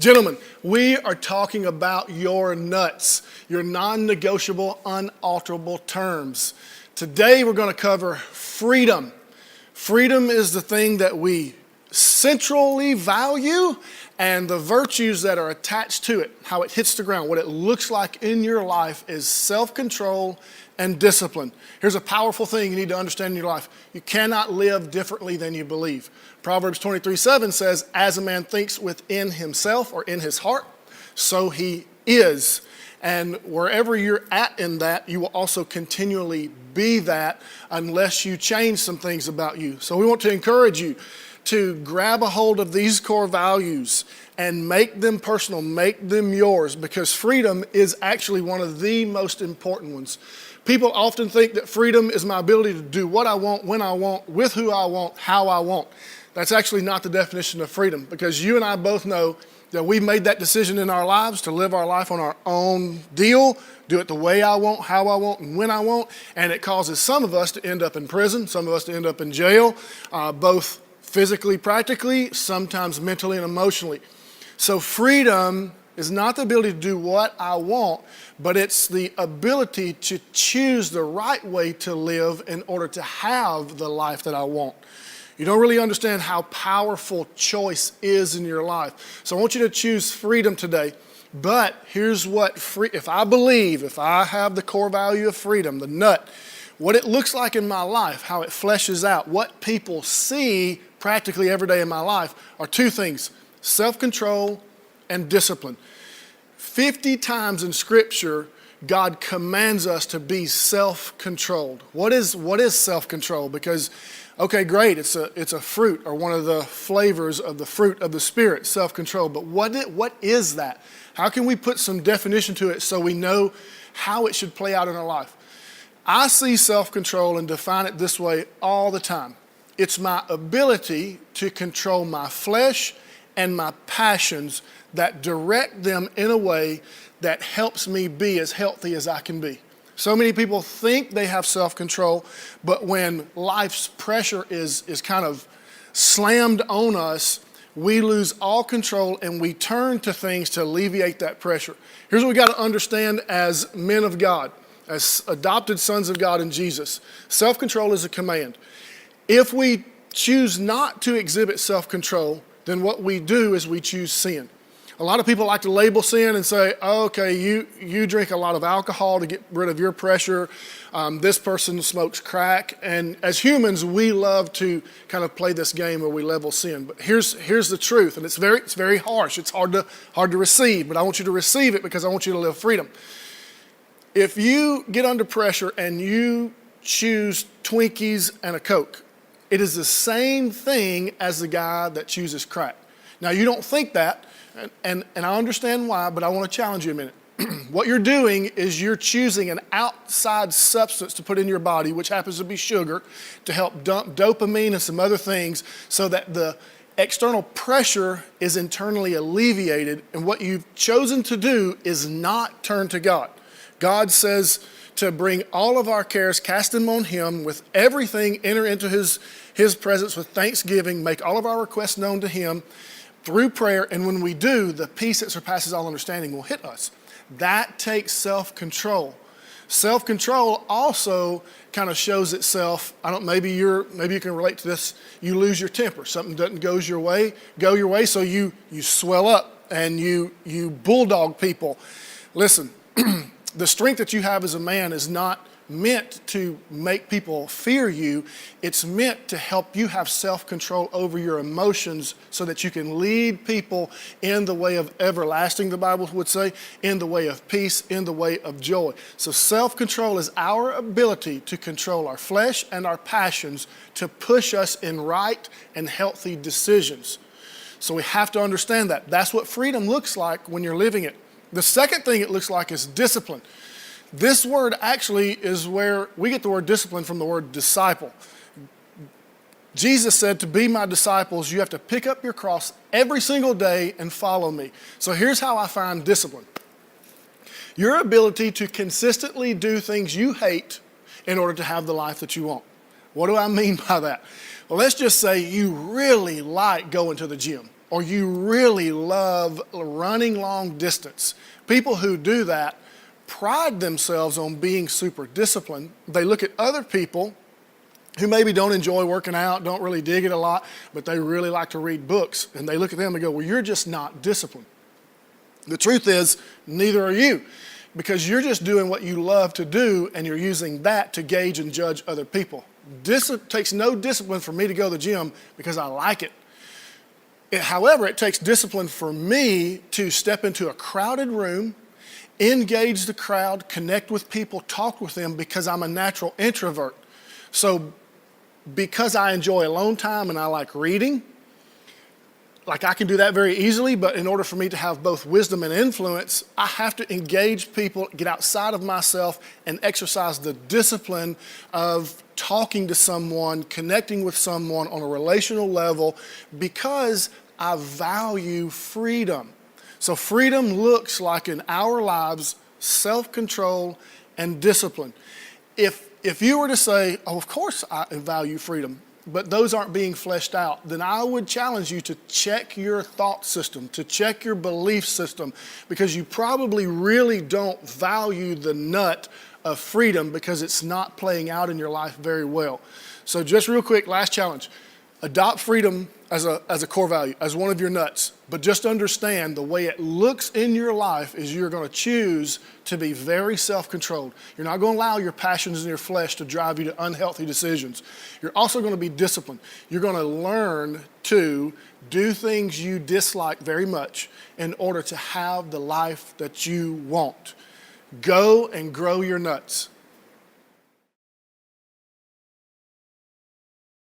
Gentlemen, we are talking about your nuts, your non-negotiable, unalterable terms. Today we're going to cover freedom. Freedom is the thing that we centrally value and the virtues that are attached to it, how it hits the ground, what it looks like in your life is self-control and discipline. Here's a powerful thing you need to understand in your life. You cannot live differently than you believe. Proverbs 23:7 says, as a man thinks within himself or in his heart, so he is. And wherever you're at in that, you will also continually be that unless you change some things about you. So we want to encourage you to grab a hold of these core values and make them personal, make them yours, because freedom is actually one of the most important ones. People often think that freedom is my ability to do what I want, when I want, with who I want, how I want. That's actually not the definition of freedom, because you and I both know that we've made that decision in our lives to live our life on our own deal, do it the way I want, how I want, and when I want, and it causes some of us to end up in prison, some of us to end up in jail, both physically, practically, sometimes mentally and emotionally. So freedom is not the ability to do what I want, but it's the ability to choose the right way to live in order to have the life that I want. You don't really understand how powerful choice is in your life. So I want you to choose freedom today. But here's what if I have the core value of freedom, the nut, what it looks like in my life, how it fleshes out, what people see practically every day in my life are two things: self-control and discipline. 50 times in Scripture, God commands us to be self-controlled. What is self-control? Because, okay, great, it's a fruit or one of the flavors of the fruit of the Spirit, self-control. But what is that? How can we put some definition to it so we know how it should play out in our life? I see self-control and define it this way all the time. It's my ability to control my flesh and my passions that direct them in a way that helps me be as healthy as I can be. So many people think they have self-control, but when life's pressure is kind of slammed on us, we lose all control and we turn to things to alleviate that pressure. Here's what we got to understand as men of God, as adopted sons of God in Jesus. Self-control is a command. If we choose not to exhibit self-control, then what we do is we choose sin. A lot of people like to label sin and say, oh, okay, you drink a lot of alcohol to get rid of your pressure. This person smokes crack. And as humans, we love to kind of play this game where we label sin. But here's the truth, and it's very harsh. It's hard to receive, but I want you to receive it because I want you to live freedom. If you get under pressure and you choose Twinkies and a Coke, it is the same thing as the guy that chooses crack. Now, you don't think that, and I understand why, but I want to challenge you a minute. What you're doing is you're choosing an outside substance to put in your body, which happens to be sugar, to help dump dopamine and some other things so that the external pressure is internally alleviated, and what you've chosen to do is not turn to God. God says to bring all of our cares, cast them on Him, with everything, enter into His presence with thanksgiving, make all of our requests known to Him through prayer, and when we do, the peace that surpasses all understanding will hit us. That takes self-control. Self-control also kind of shows itself, maybe you can relate to this, you lose your temper. Something doesn't go your way, so you swell up and you bulldog people. Listen, the strength that you have as a man is not meant to make people fear you. It's meant to help you have self-control over your emotions so that you can lead people in the way of everlasting, the Bible would say, in the way of peace, in the way of joy. So self-control is our ability to control our flesh and our passions to push us in right and healthy decisions. So we have to understand that. That's what freedom looks like when you're living it. The second thing it looks like is discipline. This word actually is where we get the word discipline from, the word disciple. Jesus said, to be my disciples, you have to pick up your cross every single day and follow me. So here's how I find discipline. Your ability to consistently do things you hate in order to have the life that you want. What do I mean by that? Well, let's just say you really like going to the gym. or you really love running long distance. People who do that pride themselves on being super disciplined. They look at other people who maybe don't enjoy working out, don't really dig it a lot, but they really like to read books. And they look at them and go, well, you're just not disciplined. The truth is, neither are you, because you're just doing what you love to do and you're using that to gauge and judge other people. It takes no discipline for me to go to the gym because I like it. However, it takes discipline for me to step into a crowded room, engage the crowd, connect with people, talk with them because I'm a natural introvert. So because I enjoy alone time and I like reading, like I can do that very easily, but in order for me to have both wisdom and influence, I have to engage people, get outside of myself, and exercise the discipline of talking to someone, connecting with someone on a relational level, because I value freedom. So freedom looks like in our lives, self-control and discipline. If you were to say, oh, of course I value freedom, but those aren't being fleshed out, then I would challenge you to check your thought system, to check your belief system, because you probably really don't value the nut of freedom because it's not playing out in your life very well. So just real quick, last challenge. Adopt freedom as a core value, as one of your nuts. But just understand the way it looks in your life is you're going to choose to be very self-controlled. You're not going to allow your passions in your flesh to drive you to unhealthy decisions. You're also going to be disciplined. You're going to learn to do things you dislike very much in order to have the life that you want. Go and grow your nuts.